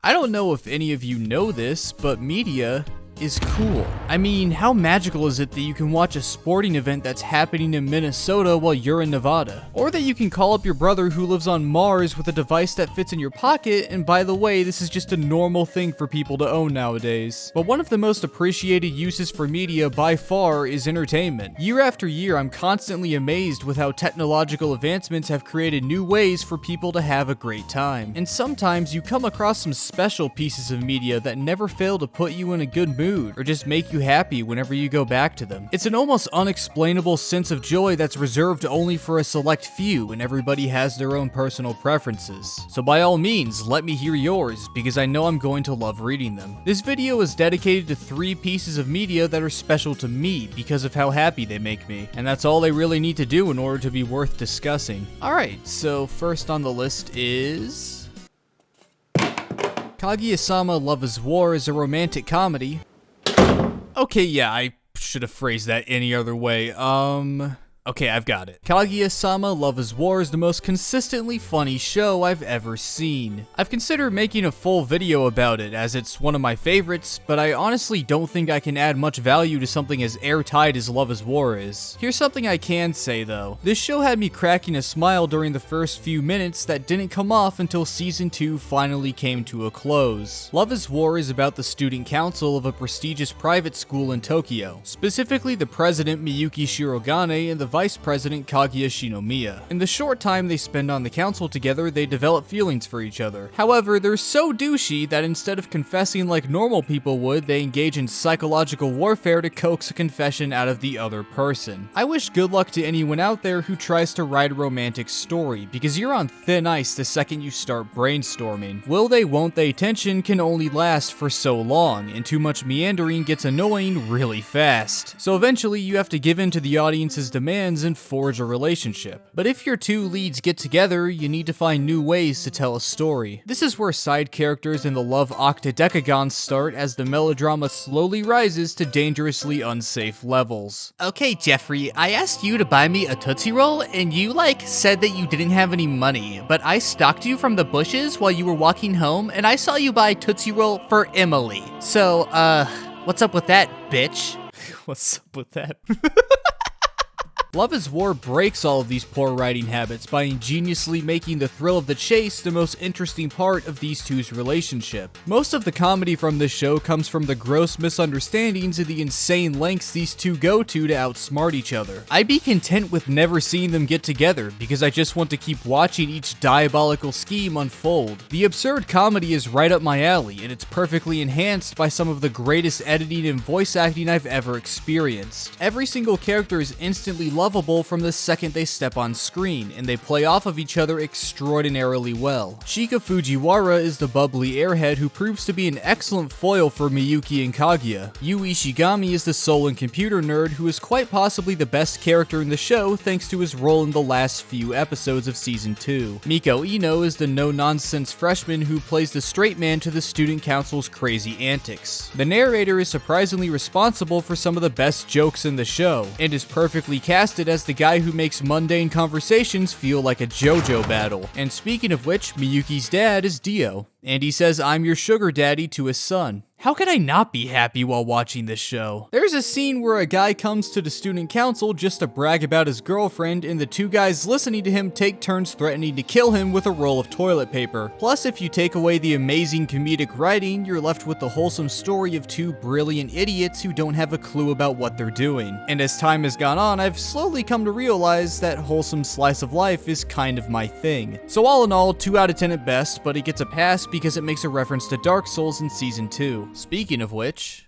I don't know if any of you know this, but media is cool. I mean, how magical is it that you can watch a sporting event that's happening in Minnesota while you're in Nevada? Or that you can call up your brother who lives on Mars with a device that fits in your pocket, and by the way, this is just a normal thing for people to own nowadays. But one of the most appreciated uses for media by far is entertainment. Year after year, I'm constantly amazed with how technological advancements have created new ways for people to have a great time. And sometimes you come across some special pieces of media that never fail to put you in a good mood, or just make you happy whenever you go back to them. It's an almost unexplainable sense of joy that's reserved only for a select few, and everybody has their own personal preferences. So by all means, let me hear yours, because I know I'm going to love reading them. This video is dedicated to 3 pieces of media that are special to me because of how happy they make me, and that's all they really need to do in order to be worth discussing. Alright, so first on the list is Kaguya-sama Love is War is a romantic comedy. Okay, yeah, I should have phrased that any other way. Okay, I've got it. Kaguya-sama Love is War is the most consistently funny show I've ever seen. I've considered making a full video about it, as it's one of my favorites, but I honestly don't think I can add much value to something as airtight as Love is War is. Here's something I can say though. This show had me cracking a smile during the first few minutes that didn't come off until season 2 finally came to a close. Love is War is about the student council of a prestigious private school in Tokyo, specifically the president Miyuki Shirogane and the Vice President Kaguya Shinomiya. In the short time they spend on the council together, they develop feelings for each other. However, they're so douchey that instead of confessing like normal people would, they engage in psychological warfare to coax a confession out of the other person. I wish good luck to anyone out there who tries to write a romantic story, because you're on thin ice the second you start brainstorming. Will they, won't they tension can only last for so long, and too much meandering gets annoying really fast. So eventually you have to give in to the audience's demands and forge a relationship. But if your 2 leads get together, you need to find new ways to tell a story. This is where side characters in the love octodecagons start as the melodrama slowly rises to dangerously unsafe levels. Okay, Jeffrey, I asked you to buy me a Tootsie Roll, and you said that you didn't have any money, but I stalked you from the bushes while you were walking home, and I saw you buy Tootsie Roll for Emily. So, what's up with that, bitch? What's up with that? Love is War breaks all of these poor writing habits by ingeniously making the thrill of the chase the most interesting part of these two's relationship. Most of the comedy from this show comes from the gross misunderstandings and the insane lengths these two go to outsmart each other. I'd be content with never seeing them get together, because I just want to keep watching each diabolical scheme unfold. The absurd comedy is right up my alley, and it's perfectly enhanced by some of the greatest editing and voice acting I've ever experienced. Every single character is instantly lovable from the second they step on screen, and they play off of each other extraordinarily well. Chika Fujiwara is the bubbly airhead who proves to be an excellent foil for Miyuki and Kaguya. Yu Ishigami is the soul and computer nerd who is quite possibly the best character in the show thanks to his role in the last few episodes of season 2. Miko Ino is the no-nonsense freshman who plays the straight man to the student council's crazy antics. The narrator is surprisingly responsible for some of the best jokes in the show, and is perfectly cast as the guy who makes mundane conversations feel like a JoJo battle. And speaking of which, Miyuki's dad is Dio, and he says, "I'm your sugar daddy" to his son. How could I not be happy while watching this show? There's a scene where a guy comes to the student council just to brag about his girlfriend, and the 2 guys listening to him take turns threatening to kill him with a roll of toilet paper. Plus, if you take away the amazing comedic writing, you're left with the wholesome story of 2 brilliant idiots who don't have a clue about what they're doing. And as time has gone on, I've slowly come to realize that wholesome slice of life is kind of my thing. So all in all, 2 out of 10 at best, but it gets a pass because it makes a reference to Dark Souls in season 2. Speaking of which...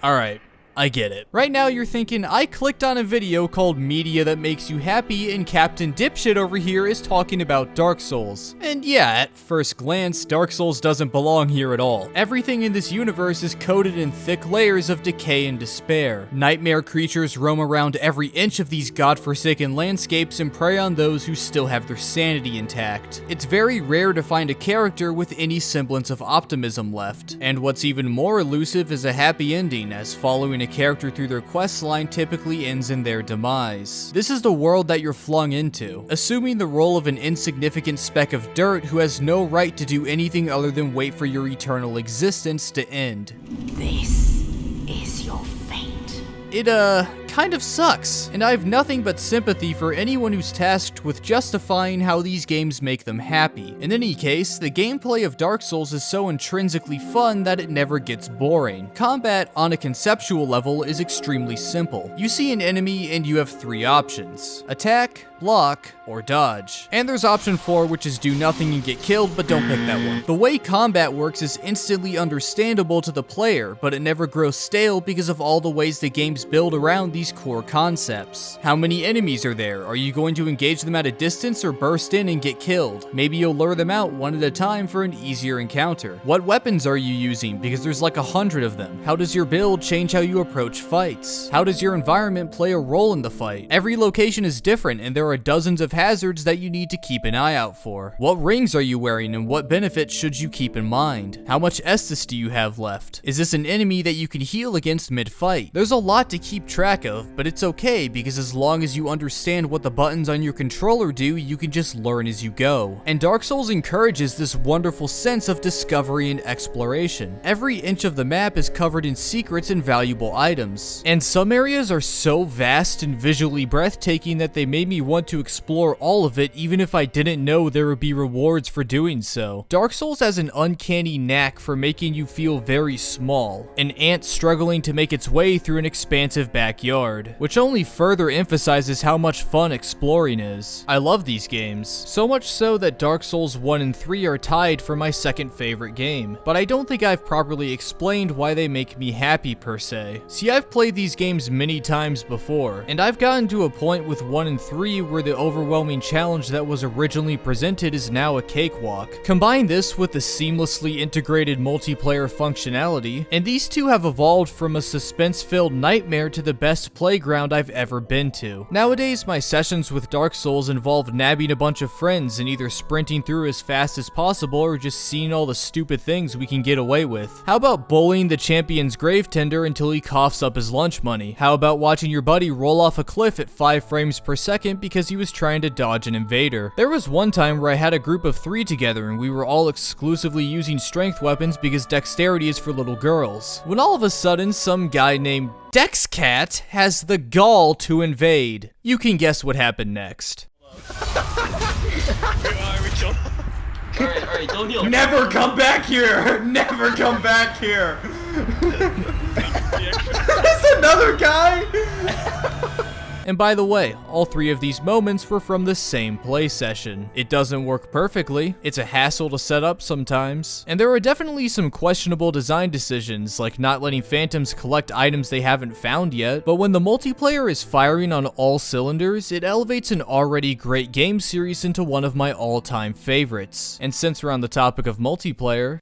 Alright, I get it. Right now you're thinking, I clicked on a video called Media That Makes You Happy and Captain Dipshit over here is talking about Dark Souls. And yeah, at first glance, Dark Souls doesn't belong here at all. Everything in this universe is coated in thick layers of decay and despair. Nightmare creatures roam around every inch of these godforsaken landscapes and prey on those who still have their sanity intact. It's very rare to find a character with any semblance of optimism left. And what's even more elusive is a happy ending, as following a a character through their quest line typically ends in their demise. This is the world that you're flung into, assuming the role of an insignificant speck of dirt who has no right to do anything other than wait for your eternal existence to end. This is your fate. It, kind of sucks, and I have nothing but sympathy for anyone who's tasked with justifying how these games make them happy. In any case, the gameplay of Dark Souls is so intrinsically fun that it never gets boring. Combat, on a conceptual level, is extremely simple. You see an enemy and you have 3 options: attack, block, or dodge. And there's option 4, which is do nothing and get killed, but don't pick that one. The way combat works is instantly understandable to the player, but it never grows stale because of all the ways the games build around these core concepts. How many enemies are there? Are you going to engage them at a distance or burst in and get killed? Maybe you'll lure them out one at a time for an easier encounter. What weapons are you using? Because there's like 100 of them. How does your build change how you approach fights? How does your environment play a role in the fight? Every location is different, and there are dozens of hazards that you need to keep an eye out for. What rings are you wearing, and what benefits should you keep in mind? How much Estus do you have left? Is this an enemy that you can heal against mid-fight? There's a lot to keep track of, but it's okay because as long as you understand what the buttons on your controller do, you can just learn as you go. And Dark Souls encourages this wonderful sense of discovery and exploration. Every inch of the map is covered in secrets and valuable items, and some areas are so vast and visually breathtaking that they made me want to explore all of it even if I didn't know there would be rewards for doing so. Dark Souls has an uncanny knack for making you feel very small, an ant struggling to make its way through an expansive backyard, which only further emphasizes how much fun exploring is. I love these games, so much so that Dark Souls 1 and 3 are tied for my second favorite game, but I don't think I've properly explained why they make me happy per se. See, I've played these games many times before, and I've gotten to a point with 1 and 3 where the overwhelming challenge that was originally presented is now a cakewalk. Combine this with the seamlessly integrated multiplayer functionality, and these two have evolved from a suspense-filled nightmare to the best playground I've ever been to. Nowadays, my sessions with Dark Souls involve nabbing a bunch of friends and either sprinting through as fast as possible or just seeing all the stupid things we can get away with. How about bullying the champion's grave tender until he coughs up his lunch money? How about watching your buddy roll off a cliff at 5 frames per second because he was trying to dodge an invader? There was one time where I had a group of 3 together and we were all exclusively using strength weapons because dexterity is for little girls, when all of a sudden some guy named Dexcat has the gall to invade. You can guess what happened next. Alright, don't heal. Never come back here! Never come back here! There's another guy! And by the way, all 3 of these moments were from the same play session. It doesn't work perfectly, it's a hassle to set up sometimes, and there are definitely some questionable design decisions, like not letting phantoms collect items they haven't found yet, but when the multiplayer is firing on all cylinders, it elevates an already great game series into one of my all-time favorites. And since we're on the topic of multiplayer,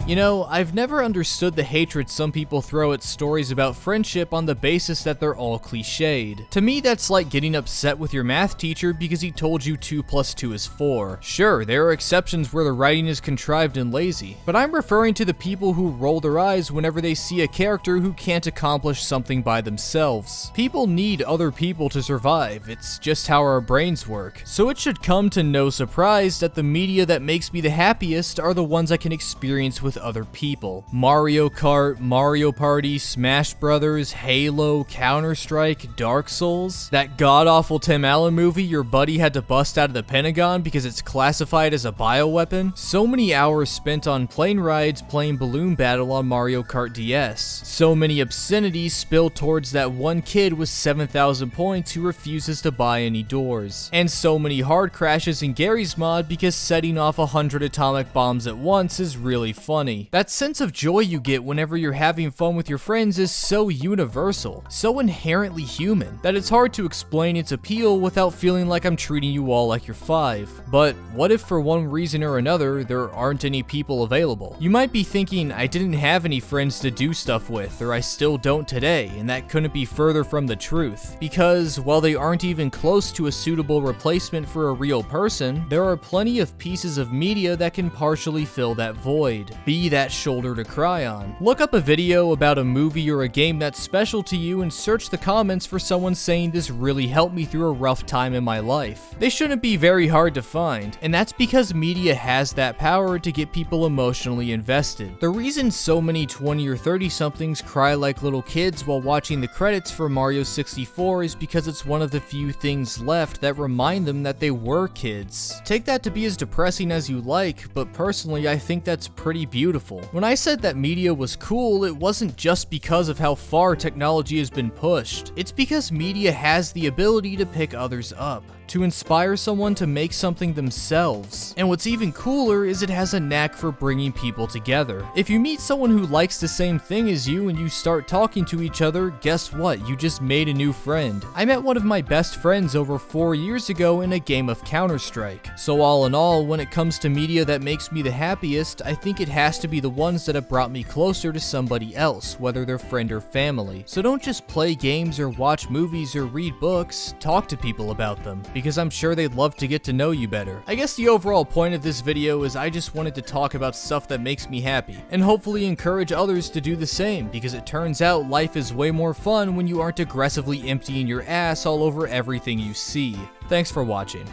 you know, I've never understood the hatred some people throw at stories about friendship on the basis that they're all cliched. To me, that's like getting upset with your math teacher because he told you 2 + 2 is 4. Sure, there are exceptions where the writing is contrived and lazy, but I'm referring to the people who roll their eyes whenever they see a character who can't accomplish something by themselves. People need other people to survive, it's just how our brains work. So it should come to no surprise that the media that makes me the happiest are the ones I can experience with other people. Mario Kart, Mario Party, Smash Brothers, Halo, Counter-Strike, Dark Souls, that god-awful Tim Allen movie your buddy had to bust out of the Pentagon because it's classified as a bioweapon, so many hours spent on plane rides playing Balloon Battle on Mario Kart DS, so many obscenities spilled towards that one kid with 7,000 points who refuses to buy any doors, and so many hard crashes in Gary's mod because setting off 100 atomic bombs at once is really funny. funny. That sense of joy you get whenever you're having fun with your friends is so universal, so inherently human, that it's hard to explain its appeal without feeling like I'm treating you all like you're 5. But what if for one reason or another, there aren't any people available? You might be thinking, I didn't have any friends to do stuff with, or I still don't today, and that couldn't be further from the truth. Because, while they aren't even close to a suitable replacement for a real person, there are plenty of pieces of media that can partially fill that void. Be that shoulder to cry on. Look up a video about a movie or a game that's special to you and search the comments for someone saying this really helped me through a rough time in my life. They shouldn't be very hard to find, and that's because media has that power to get people emotionally invested. The reason so many 20 or 30 somethings cry like little kids while watching the credits for Mario 64 is because it's one of the few things left that remind them that they were kids. Take that to be as depressing as you like, but personally I think that's pretty beautiful. When I said that media was cool, it wasn't just because of how far technology has been pushed. It's because media has the ability to pick others up, to inspire someone to make something themselves. And what's even cooler is it has a knack for bringing people together. If you meet someone who likes the same thing as you and you start talking to each other, guess what? You just made a new friend. I met one of my best friends over 4 years ago in a game of Counter-Strike. So all in all, when it comes to media that makes me the happiest, I think it has to be the ones that have brought me closer to somebody else, whether they're friend or family. So don't just play games or watch movies or read books, talk to people about them, because I'm sure they'd love to get to know you better. I guess the overall point of this video is I just wanted to talk about stuff that makes me happy, and hopefully encourage others to do the same, because it turns out life is way more fun when you aren't aggressively emptying your ass all over everything you see. Thanks for watching.